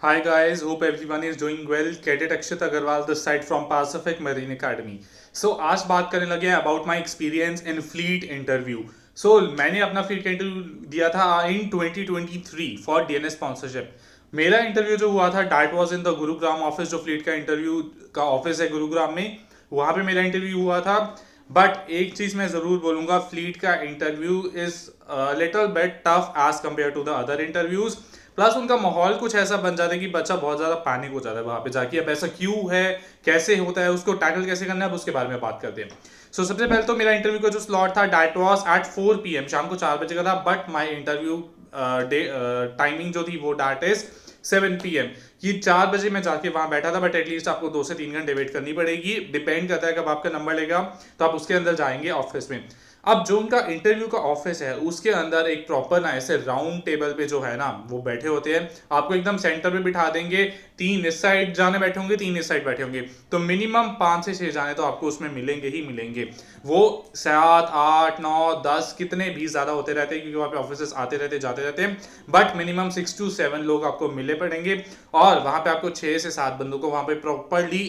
Hi guys, hope everyone is doing well. Cadet Akshat Agarwal this side from Pacific Marine Academy. So आज बात करने लगे हैं about my experience in fleet interview. मैंने अपना fleet का इंटरव्यू दिया था इन 2023 फॉर डीएनएस स्पॉन्सरशिप. मेरा इंटरव्यू जो हुआ था that was in the Gurugram office. जो फ्लीट का इंटरव्यू का ऑफिस है गुरुग्राम में, वहां पे मेरा इंटरव्यू हुआ था. बट एक चीज मैं जरूर बोलूंगा, फ्लीट का interview is little bit tough as compare to the other interviews. Plus उनका माहौल कुछ ऐसा बन जाता है कि बच्चा बहुत ज्यादा पैनिक हो जाता है वहां पे जाके. अब ऐसा क्यों है, कैसे होता है, उसको टैकल कैसे करना है, अब उसके बारे में बात करते हैं. सबसे पहले तो मेरा इंटरव्यू का जो स्लॉट था डैट वाज एट 4 PM, शाम को 4 बजे का था. बट माई इंटरव्यू टाइमिंग जो थी वो डैट इज 7 PM. ये 4 बजे मैं जाके वहां बैठा था. बट एटलीस्ट आपको 2 से 3 घंटे वेट करनी पड़ेगी. डिपेंड करता है कब आपका नंबर लेगा, तो आप उसके अंदर जाएंगे ऑफिस में. अब जो उनका इंटरव्यू का ऑफिस है उसके अंदर एक प्रॉपर ना ऐसे राउंड टेबल पे जो है ना वो बैठे होते हैं. आपको एकदम सेंटर पे बिठा देंगे. 3 इस साइड जाने बैठे होंगे, 3 इस साइड बैठे होंगे. तो मिनिमम 5 से 6 जाने तो आपको उसमें मिलेंगे ही मिलेंगे. वो 7 8 9 10 कितने भी ज्यादा होते रहते हैं क्योंकि वहां पे ऑफिस आते रहते जाते रहते हैं. बट मिनिमम 6 to 7 लोग आपको मिले पड़ेंगे. और वहां पे आपको 6 से 7 बंदों को वहां पे प्रॉपरली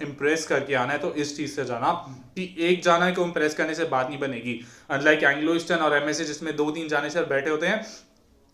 इम्प्रेस करके आना है. तो इस चीज से जाना कि एक जाना है को इम्प्रेस करने से बात नहीं बनेगी. अनलाइक एंग्लो ईस्टर्न और एमएसए जिसमें 2-3 जाने से बैठे होते हैं,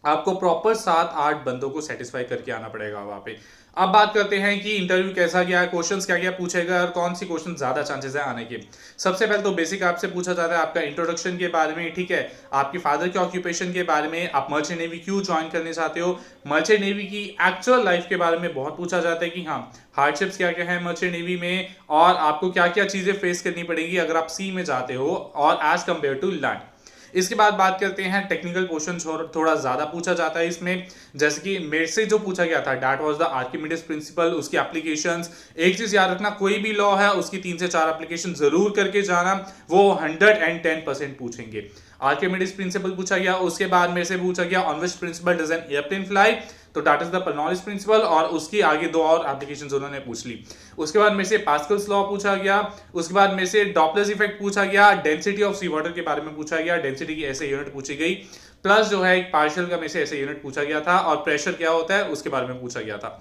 आपको प्रॉपर 7-8 बंदों को सेटिस्फाई करके आना पड़ेगा वहां पे. अब बात करते हैं कि इंटरव्यू कैसा गया, क्वेश्चंस क्या क्या पूछेगा और कौन सी क्वेश्चन ज्यादा चांसेस है आने के. सबसे पहले तो बेसिक आपसे पूछा जाता है आपका इंट्रोडक्शन के बारे में, ठीक है. आपके फादर के ऑक्यूपेशन के बारे में, आप मर्चेंट नेवी क्यों ज्वाइन करने चाहते हो, मर्चेंट नेवी की एक्चुअल लाइफ के बारे में बहुत पूछा जाता है कि हाँ हार्डशिप्स क्या क्या है मर्चेंट नेवी में, और आपको क्या क्या चीजें फेस करनी पड़ेगी अगर आप सी में जाते हो और एज कंपेयर टू लैंड. इसके बाद बात करते हैं टेक्निकल क्वेश्चन. थोड़ा ज्यादा पूछा जाता है इसमें. जैसे कि मेरे से जो पूछा गया था that was the Archimedes principal, उसकी एप्लीकेशंस. एक चीज याद रखना, कोई भी लॉ है उसकी 3 से 4 एप्लीकेशन जरूर करके जाना. वो 110% पूछेंगे. आर्किमिडीज प्रिंसिपल पूछा गया. उसके बाद मेरे से पूछा गया on which principle does an airplane fly, तो that is the Bernoulli's principle. और उसकी आगे 2 और एप्लीकेशंस उन्होंने पूछ ली. उसके बाद मेरे से पास्कल्स लॉ पूछा गया. उसके बाद मेरे से डॉपलर्स इफेक्ट पूछा गया. डेंसिटी ऑफ सी वाटर के बारे में पूछा गया. डेंसिटी की ऐसे यूनिट पूछी गई. प्लस जो है एक पार्शियल का मेरे से ऐसे यूनिट पूछा गया था. और प्रेशर क्या होता है उसके बारे में पूछा गया था.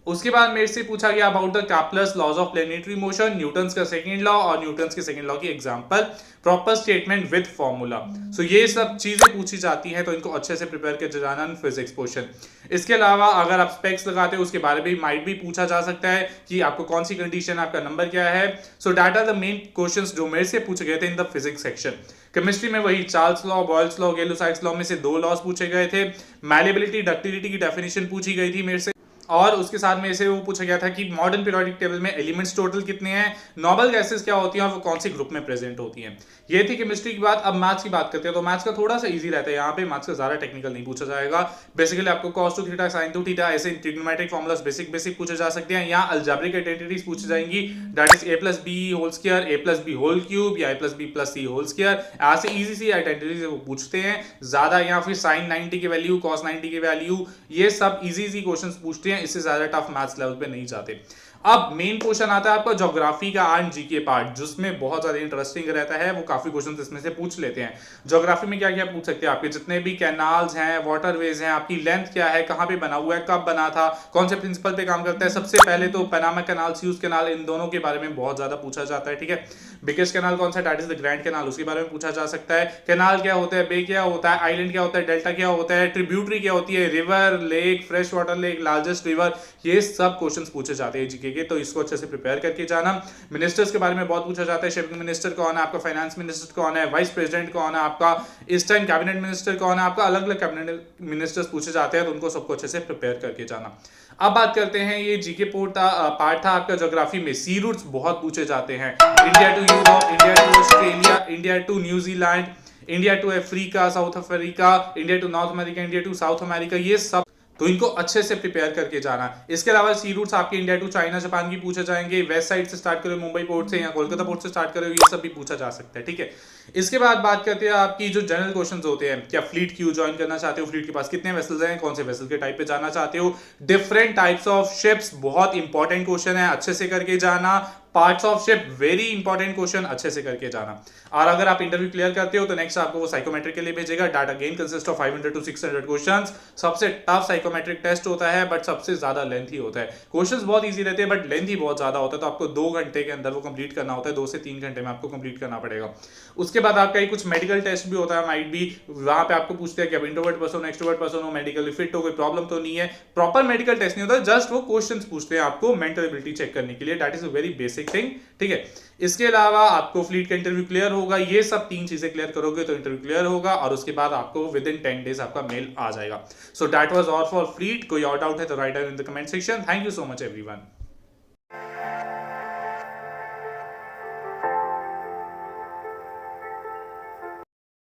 उसके बाद मेरे से पूछा गया about the Kepler's laws of planetary motion, Newton's का सेकंड लॉ और न्यूटन्स के सेकंड लॉ की example, proper statement with formula. So ये सब चीजें पूछी जाती हैं, तो इनको अच्छे से प्रिपेयर करके जाना फिजिक्स पोर्शन. इसके अलावा अगर आप स्पेक्स लगाते हो उसके बारे में माइट भी पूछा जा सकता है कि आपको कौन सी कंडीशन, आपका नंबर क्या है. So that are the main questions जो मेरे से पूछे गए थे in the physics section. Chemistry में वही Charles law, Boyle's law, Gay-Lussac's law में से 2 लॉज पूछे गए थे. मैलेबिलिटी, डक्टिलिटी की डेफिनेशन पूछी गई थी मेरे से. और उसके साथ में से वो पूछा गया था कि मॉडर्न पीरियोडिक टेबल में एलिमेंट्स टोटल कितने हैं, नोबल गैसेस क्या होती हैं और वो कौन सी ग्रुप में प्रेजेंट होती हैं. ये थी केमिस्ट्री की बात. अब मैथ्स की बात करते हैं. तो मैथ्स का थोड़ा सा इजी रहता है यहाँ पे. मैथ्स का ज्यादा टेक्निकल नहीं पूछा जाएगा. बेसिकली आपको cos 2 थीटा sin 2 थीटा ऐसे ट्रिग्नोमेट्रिक फॉर्मूलाज बेसिक पूछे जा सकते हैं. यहाँ अलजेब्रिक आइडेंटिटीज पूछी जाएंगी. That is a+b whole square, a+b whole cube या a+b+c होल स्क्वायर. ऐसे इजी सी आइडेंटिटीज वो पूछते हैं ज्यादा. या फिर sin 90 की वैल्यू, cos 90 की वैल्यू, ये सब इजी क्वेश्चंस पूछते हैं. इससे ज्यादा टफ मैथ्स लेवल पे नहीं जाते. अब मेन क्वेश्चन आता है आपका ज्योग्राफी का एंड जीके पार्ट, जिसमें बहुत ज्यादा इंटरेस्टिंग रहता है. वो काफी क्वेश्चंस इसमें से पूछ लेते हैं. ज्योग्राफी में क्या क्या पूछ सकते हैं, आपके जितने भी कैनाल्स हैं, वाटरवेज हैं, आपकी लेंथ क्या है, कहां पे बना हुआ है, कब बना था, कौन से प्रिंसिपल पे काम करता है. सबसे पहले तो पनामा कैनाल, सुएज कैनाल, इन दोनों के बारे में बहुत ज्यादा पूछा जाता है. ठीक है. बिगेस्ट कैनाल कौन सा, that is the grand canal, उसके बारे में पूछा जा सकता है. कैनाल क्या होता है, बे क्या होता है, आइलैंड क्या होता है, डेल्टा क्या होता है, ट्रिब्यूटरी क्या होती है, river, lake, fresh water lake, largest river, ये सब क्वेश्चंस पूछे जाते हैं जीके के. तो इसको अच्छे से प्रिपेयर करके जाना. मिनिस्टर्स के बारे में बहुत पूछा जाता है. शिपिंग मिनिस्टर कौन है, आपका फाइनेंस मिनिस्टर कौन है, वाइस प्रेसिडेंट कौन है, आपका इस टाइम कैबिनेट मिनिस्टर कौन है, आपका अलग अलग कैबिनेट मिनिस्टर्स पूछे जाते हैं. तो उनको सबको अच्छे से प्रिपेयर करके जाना. अब बात करते हैं, ये जीके पार्ट था आपका ज्योग्राफी में. सी रूट्स बहुत पूछे जाते हैं. India to Europe, India to Australia, India to New Zealand, India to Africa, South Africa, India to North America, India to South America, ये सब तो इनको अच्छे से प्रिपेयर करके जाना. इसके अलावा सी रूट्स आपके इंडिया टू चाइना, जापान की पूछे जाएंगे. वेस्ट साइड से स्टार्ट करो, मुंबई पोर्ट से या कोलकाता पोर्ट से स्टार्ट करो, ये सब भी पूछा जा सकता है. ठीक है. इसके बाद बात करते हैं आपकी जो जनरल क्वेश्चंस होते हैं. क्या फ्लीट क्यों ज्वाइन करना चाहते हो, फ्लीट के पास कितने वेसल्स हैं, कौन से वेसल के टाइप पे जाना चाहते हो, डिफरेंट टाइप्स ऑफ शिप्स, बहुत इंपॉर्टेंट क्वेश्चन है, अच्छे से करके जाना. Parts of ship, very important question, अच्छे से करके जाना। और अगर आप इंटरव्यू क्लियर करते हो तो नेक्स्ट आपको वो साइकोमेट्रिक के लिए भेजेगा। Data gain consist of 500 to 600 questions. सबसे टफ साइकोमेट्रिक टेस्ट होता है, बट सबसे ज्यादा लेंथी होता है। क्वेश्चंस बहुत इजी रहते हैं बट लेंथी बहुत ज्यादा होता है, तो आपको 2 घंटे के अंदर वो कंप्लीट करना होता है। 2 से 3 घंटे में आपको कंप्लीट करना पड़ेगा। उसके बाद आपका एक कुछ मेडिकल टेस्ट भी होता है, माइट बी, वहां पे आपको पूछते हैं कि आप इंट्रोवर्ट पर्सन हो, एक्सट्रोवर्ट पर्सन हो, मेडिकली फिट हो, कोई प्रॉब्लम तो नहीं है। प्रॉपर मेडिकल टेस्ट नहीं होता, जस्ट वो क्वेश्चंस पूछते हैं आपको मेंटल एबिलिटी चेक करने के लिए। That is a very basic thing, ठीक है। इसके अलावा आपको फ्लीट का इंटरव्यू क्लियर होगा, ये सब 3 चीजें क्लियर करोगे तो इंटरव्यू क्लियर होगा, और उसके बाद आपको विद इन 10 डेज आपका मेल आ जाएगा। So that was all for fleet. कोई और डाउट है तो write down in the comment section. Thank you so much everyone.